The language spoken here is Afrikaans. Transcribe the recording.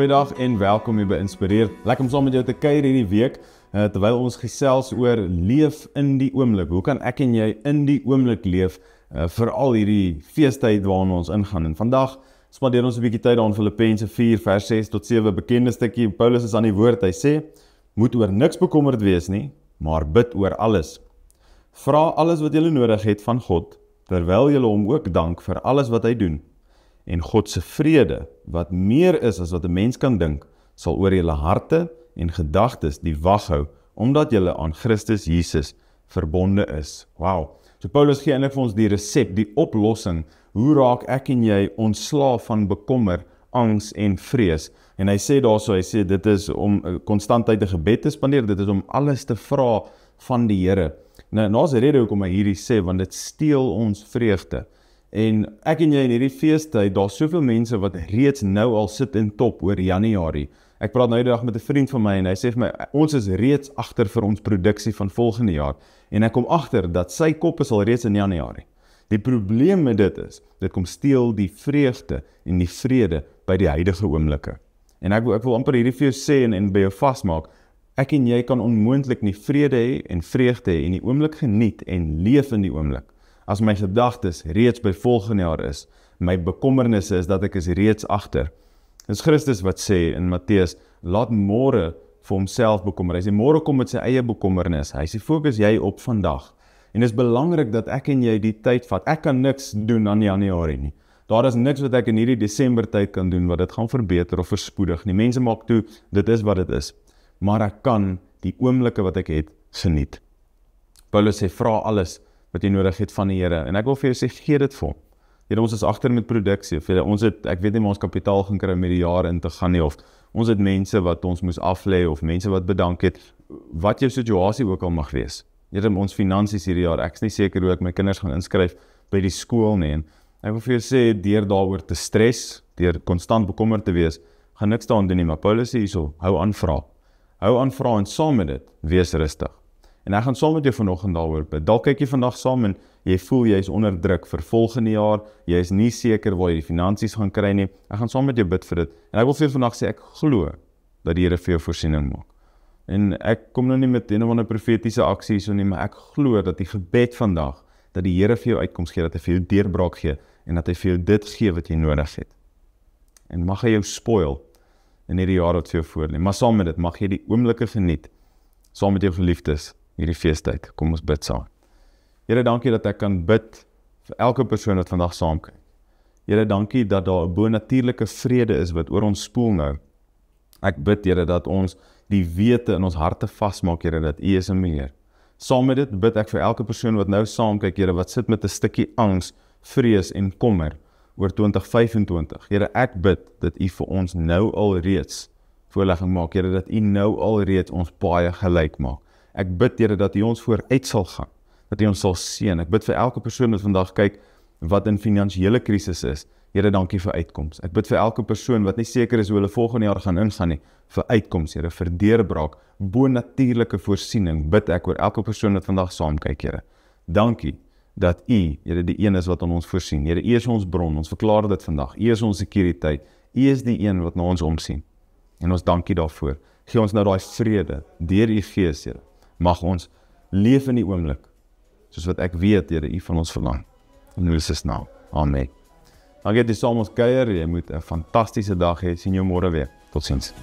Goeiedag en welkom hier by Inspireer. Lekker om saam met jou te kuier hierdie week, terwyl ons gesels oor leef in die oomblik. Hoe kan ek en jy in die oomblik leef, veral hierdie feestyd waarin ons ingaan. En vandag spandeer ons 'n bietjie tyd aan Filippense 4 vers 6 tot 7, bekende stukkie. Paulus is aan die woord. Hy sê: "Moet oor niks bekommerd wees nie, maar bid oor alles. Vra alles wat julle nodig het van God, terwyl julle hom ook dank vir alles wat hy doen. En God se vrede, wat meer is as wat 'n mens kan dink, sal oor julle harte en gedagtes die wag hou, omdat julle aan Christus Jesus verbonde is." Wow. So Paulus gee eintlik vir ons die resep, die oplossing. Hoe raak ek en jy ontslaaf van bekommer, angs en vrees? En hy sê daarso, hy sê dit is om konstant tyd 'n gebed te spandeer, dit is om alles te vra van die Here. Nou, daar's 'n rede hoekom hy hierdie sê, want dit steel ons vreugde. En ek en jy in hierdie feestyd, daar's soveel mense wat reeds nou al sit in top oor Januarie. Ek praat nou die dag met 'n vriend van my en hy sê vir my, ons is reeds agter vir ons produksie van volgende jaar. En ek kom agter dat sy kop is al reeds in Januarie. Die probleem met dit is, dit kom steel die vreugde en die vrede by die huidige oomblikke. En ek wil amper hierdie vir jou sê en by jou vasmaak, ek en jy kan onmoontlik nie vrede hê en vreugde hê en die oomblik geniet en leef in die oomblik as my gedagtes reeds by volgende jaar is. My bekommernisse is dat ek is reeds agter. Dis Christus wat sê in Matteus, laat môre vir homself bekommer. Hy sê môre kom met sy eie bekommernis. Hy sê fokus jy op vandag. En dit is belangrik dat ek en jy die tyd vat. Ek kan niks doen aan Januarie nie. Daar is niks wat ek in hierdie Desember tyd kan doen wat dit gaan verbeter of verspoedig nie. Mense maak toe, dit is wat dit is. Maar ek kan die oomblikke wat ek het geniet. Paulus sê, vra alles wat jy nodig het van die Here. En ek wil vir jou sê, gee dit vir hom. Here, ons is agter met produksie. Ons het, ek weet nie, ons kapitaal gaan kry om hierdie jaar in te gaan nie, of ons het mense wat ons moes aflê, of mense wat bedank het, wat jou situasie ook al mag wees. Here, ons finansies hierdie jaar, ek is nie seker hoe ek my kinders gaan inskryf by die skool nie, en ek wil vir jou sê, deur daaroor te stres, deur konstant bekommerd te wees, gaan niks daaraan doen nie, maar Paulus sê hierso, hou aan vra. Hou aan vra en saam met dit, wees rustig. En ek gaan saam met jou vanoggend daaroor bid. Dalk kyk jy vandag saam en jy voel jy is onder druk vir volgende jaar, jy is nie seker waar jy die finansies gaan kry nie. Ek gaan saam met jou bid vir dit. En ek wil vir jou vandag sê, ek glo dat die Here vir jou voorsiening maak. En ek kom nou nie met een of ander profetiese aksie so nie, maar ek glo dat die gebed vandag, dat die Here vir jou uitkoms gee, dat hy vir jou deurbraak gee, en dat hy vir jou dit gee wat jy nodig het. En mag hy jou spoil in hierdie jaar wat vir jou voorlê. Maar saam met dit, mag jy die oomblikke geniet, saam met jou geliefdes, hierdie feestyd. Kom ons bid saam. Here, dankie dat ek kan bid vir elke persoon wat vandag saamkyk. Here, dankie dat daar 'n bonatuurlike vrede is wat oor ons spoel nou. Ek bid, Here, dat ons die wete in ons harte vasmaak, Here, dat U is in beheer. Saam met dit bid ek vir elke persoon wat nou saamkyk, Here, wat sit met 'n stukkie angs, vrees en kommer oor 2025. Here, ek bid dat U vir ons nou al reeds voorlegging maak, Here, dat U nou al reeds ons paaie gelyk maak. Ek bid, Here, dat U ons vooruit sal gaan, dat U ons sal seën. Ek bid vir elke persoon wat vandag kyk, wat in finansiële krisis is. Here, dankie vir uitkoms. Ek bid vir elke persoon wat nie seker is hoe hulle volgende jaar gaan ingaan nie, vir uitkoms, Here, vir deurbraak, bonatuurlike voorsiening, bid ek oor elke persoon wat vandag saam kyk, Here. Dankie dat U, Here, die een is wat aan ons voorsien. Here, U is ons bron, ons verklaar dit vandag. U is ons sekuriteit. U is die een wat na ons omsien. En ons dankie daarvoor. Gee ons nou daai vrede, deur U Gees, Here. Mag ons leef in die oomblik, soos wat ek weet, Here, U van ons verlang. In Jesus naam. Amen. Dan gaan jy saam ons kuier, jy moet 'n fantastiese dag hê, sien jou môre weer. Totsiens.